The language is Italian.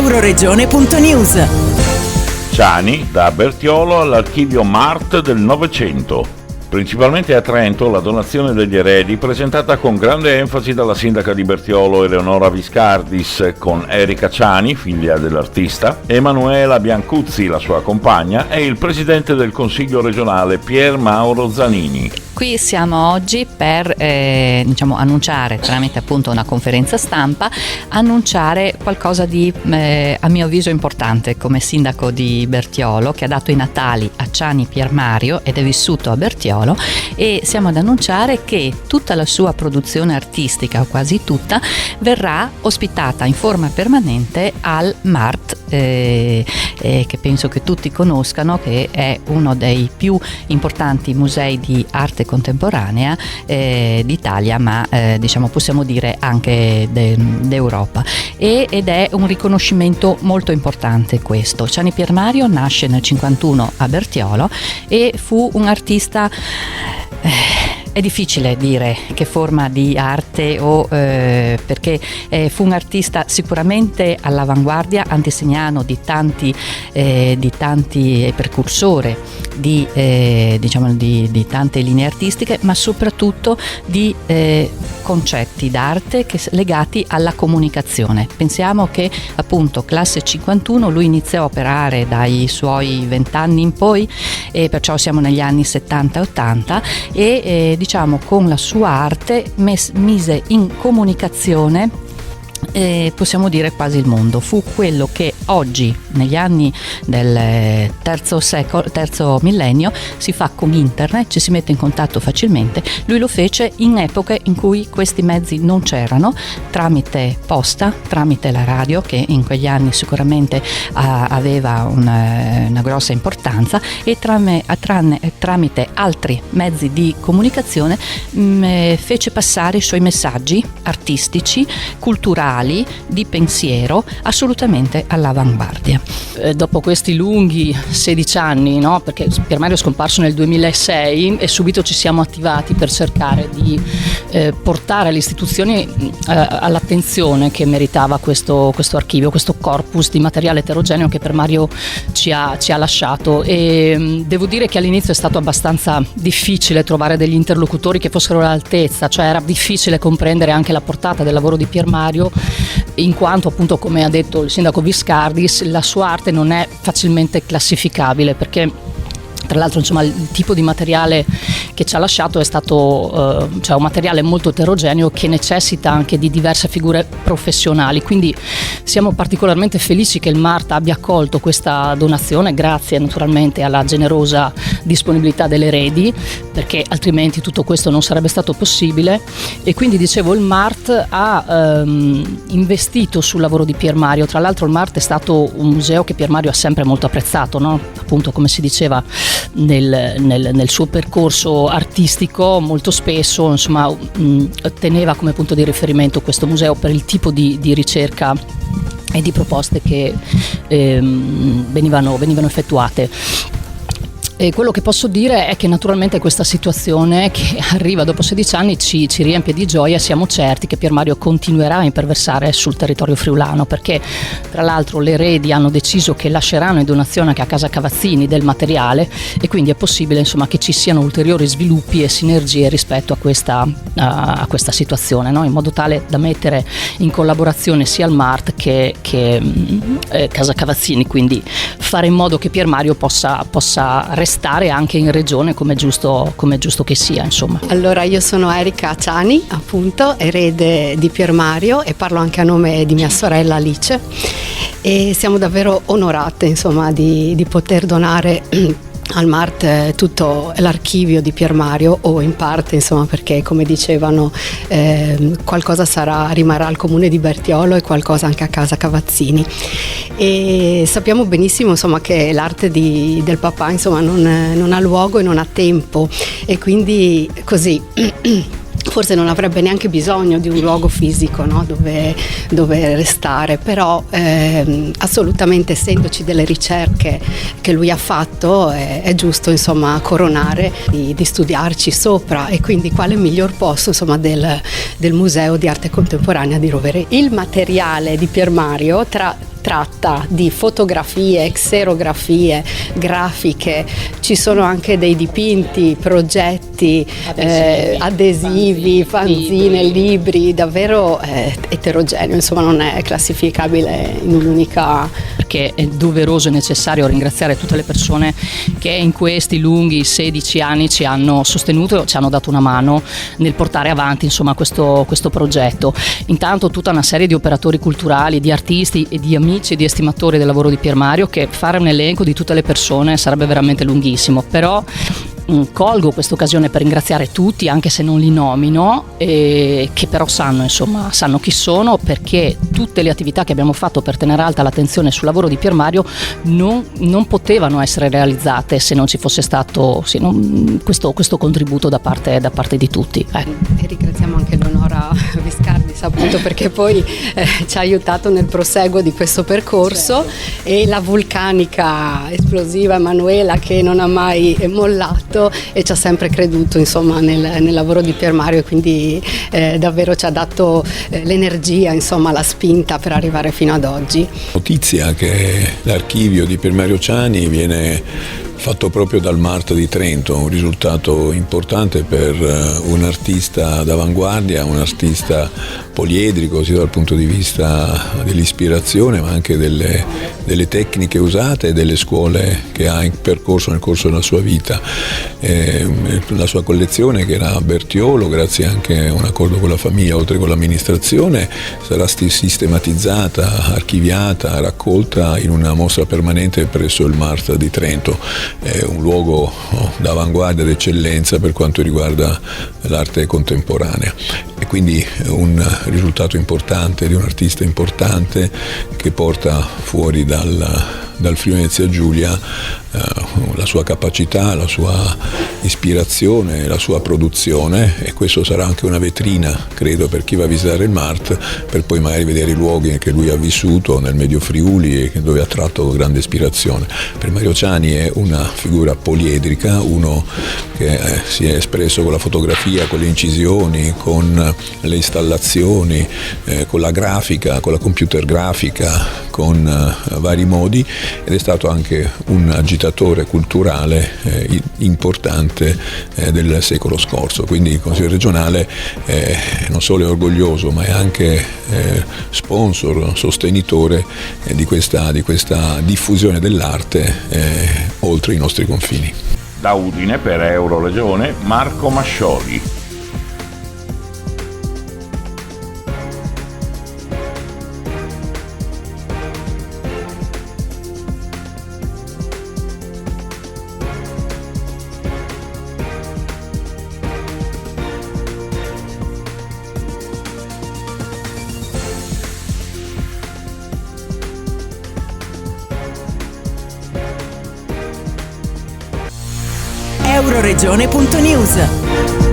Euroregione.news. Ciani, da Bertiolo all'archivio Mart del Novecento. Principalmente a Trento, la donazione degli eredi presentata con grande enfasi dalla sindaca di Bertiolo Eleonora Viscardis, con Erika Ciani, figlia dell'artista, Emanuela Biancuzzi, la sua compagna, e il presidente del Consiglio regionale Pier Mauro Zanini. Qui siamo oggi per annunciare, tramite appunto una conferenza stampa, annunciare qualcosa di a mio avviso importante come sindaco di Bertiolo, che ha dato i natali a Ciani Pier Mario ed è vissuto a Bertiolo, e siamo ad annunciare che tutta la sua produzione artistica, o quasi tutta, verrà ospitata in forma permanente al Mart, che penso che tutti conoscano, che è uno dei più importanti musei di arte contemporanea d'Italia, ma possiamo dire anche d'Europa, ed è un riconoscimento molto importante questo. Ciani Pier Mario nasce nel 1951 a Bertiolo e fu un artista. È difficile dire che forma di arte perché fu un artista sicuramente all'avanguardia, antesignano di tanti precursore di tante linee artistiche, ma soprattutto di concetti d'arte legati alla comunicazione. Pensiamo che appunto classe 51, lui iniziò a operare dai suoi 20 anni in poi, e perciò siamo negli anni 70-80, e con la sua arte mise in comunicazione possiamo dire quasi il mondo. Fu quello che oggi, negli anni del terzo millennio, si fa con internet, ci si mette in contatto facilmente. Lui lo fece in epoche in cui questi mezzi non c'erano, tramite posta, tramite la radio, che in quegli anni sicuramente aveva una grossa importanza, e tramite altri mezzi di comunicazione fece passare i suoi messaggi artistici, culturali, di pensiero, assolutamente all'avanguardia. Dopo questi lunghi 16 anni, no? Perché Pier Mario è scomparso nel 2006, e subito ci siamo attivati per cercare di portare le istituzioni all'attenzione che meritava questo archivio, questo corpus di materiale eterogeneo che Pier Mario ci ha lasciato. E devo dire che all'inizio è stato abbastanza difficile trovare degli interlocutori che fossero all'altezza, cioè era difficile comprendere anche la portata del lavoro di Pier Mario, in quanto appunto, come ha detto il sindaco Viscardis, la sua arte non è facilmente classificabile, perché tra l'altro il tipo di materiale che ci ha lasciato è stato un materiale molto eterogeneo, che necessita anche di diverse figure professionali. Quindi siamo particolarmente felici che il Mart abbia accolto questa donazione, grazie naturalmente alla generosa disponibilità delle eredi, perché altrimenti tutto questo non sarebbe stato possibile. E quindi, dicevo, il Mart ha investito sul lavoro di Pier Mario. Tra l'altro il Mart è stato un museo che Pier Mario ha sempre molto apprezzato, no? Appunto, come si diceva, nel suo percorso artistico molto spesso teneva come punto di riferimento questo museo per il tipo di ricerca e di proposte che venivano effettuate. E quello che posso dire è che naturalmente questa situazione che arriva dopo 16 anni ci riempie di gioia. Siamo certi che Pier Mario continuerà a imperversare sul territorio friulano, perché tra l'altro le eredi hanno deciso che lasceranno in donazione anche a Casa Cavazzini del materiale, e quindi è possibile che ci siano ulteriori sviluppi e sinergie rispetto a questa situazione, no? In modo tale da mettere in collaborazione sia il Mart che Casa Cavazzini, quindi fare in modo che Pier Mario possa restare anche in regione, come è giusto che sia, insomma. Allora, io sono Erika Ciani, appunto, erede di Pier Mario, e parlo anche a nome di mia sorella Alice, e siamo davvero onorate di poter donare al Mart tutto l'archivio di Pier Mario, o in parte, perché come dicevano qualcosa rimarrà al comune di Bertiolo e qualcosa anche a Casa Cavazzini. E sappiamo benissimo che l'arte del papà non ha luogo e non ha tempo, e quindi così forse non avrebbe neanche bisogno di un luogo fisico, no? dove restare, però assolutamente, essendoci delle ricerche che lui ha fatto, è giusto coronare, di studiarci sopra, e quindi quale miglior posto del Museo di Arte Contemporanea di Rovereto. Il materiale di Pier Mario, tra tratta di fotografie, xerografie, grafiche, ci sono anche dei dipinti, progetti, adesivi, fanzine, libri, davvero eterogeneo, insomma non è classificabile in un'unica. Perché è doveroso e necessario ringraziare tutte le persone che in questi lunghi 16 anni ci hanno sostenuto, ci hanno dato una mano nel portare avanti insomma questo progetto. Intanto tutta una serie di operatori culturali, di artisti e di amici e di estimatori del lavoro di Pier Mario, che fare un elenco di tutte le persone sarebbe veramente lunghissimo, però colgo questa occasione per ringraziare tutti, anche se non li nomino, che però sanno chi sono, perché tutte le attività che abbiamo fatto per tenere alta l'attenzione sul lavoro di Pier Mario non potevano essere realizzate se non ci fosse stato questo contributo da parte di tutti. E ringraziamo anche Leonora Viscardis, appunto, perché poi ci ha aiutato nel proseguo di questo percorso, e la vulcanica esplosiva Emanuela, che non ha mai mollato e ci ha sempre creduto insomma nel lavoro di Pier Mario, e quindi davvero ci ha dato l'energia, insomma la spinta per arrivare fino ad oggi. Notizia che l'archivio di Pier Mario Ciani viene fatto proprio dal Mart di Trento, un risultato importante per un artista d'avanguardia, un artista poliedrico sia dal punto di vista dell'ispirazione ma anche delle tecniche usate e delle scuole che ha percorso nel corso della sua vita. La sua collezione, che era a Bertiolo, grazie anche a un accordo con la famiglia oltre con l'amministrazione, sarà sistematizzata, archiviata, raccolta in una mostra permanente presso il Mart di Trento. È un luogo d'avanguardia, d'eccellenza per quanto riguarda l'arte contemporanea, e quindi un risultato importante di un artista importante che porta fuori dal Friuli Venezia Giulia la sua capacità, la sua ispirazione, la sua produzione, e questo sarà anche una vetrina, credo, per chi va a visitare il Mart, per poi magari vedere i luoghi che lui ha vissuto nel Medio Friuli e dove ha tratto grande ispirazione. Per Mario Ciani è una figura poliedrica, uno che si è espresso con la fotografia, con le incisioni, con le installazioni, con la grafica, con la computer grafica, con vari modi, ed è stato anche un agitatore culturale importante del secolo scorso. Quindi il Consiglio regionale non solo è orgoglioso, ma è anche sponsor, sostenitore di questa diffusione dell'arte oltre i nostri confini. Da Udine per Euroregione Marco Mascioli. Euroregione.news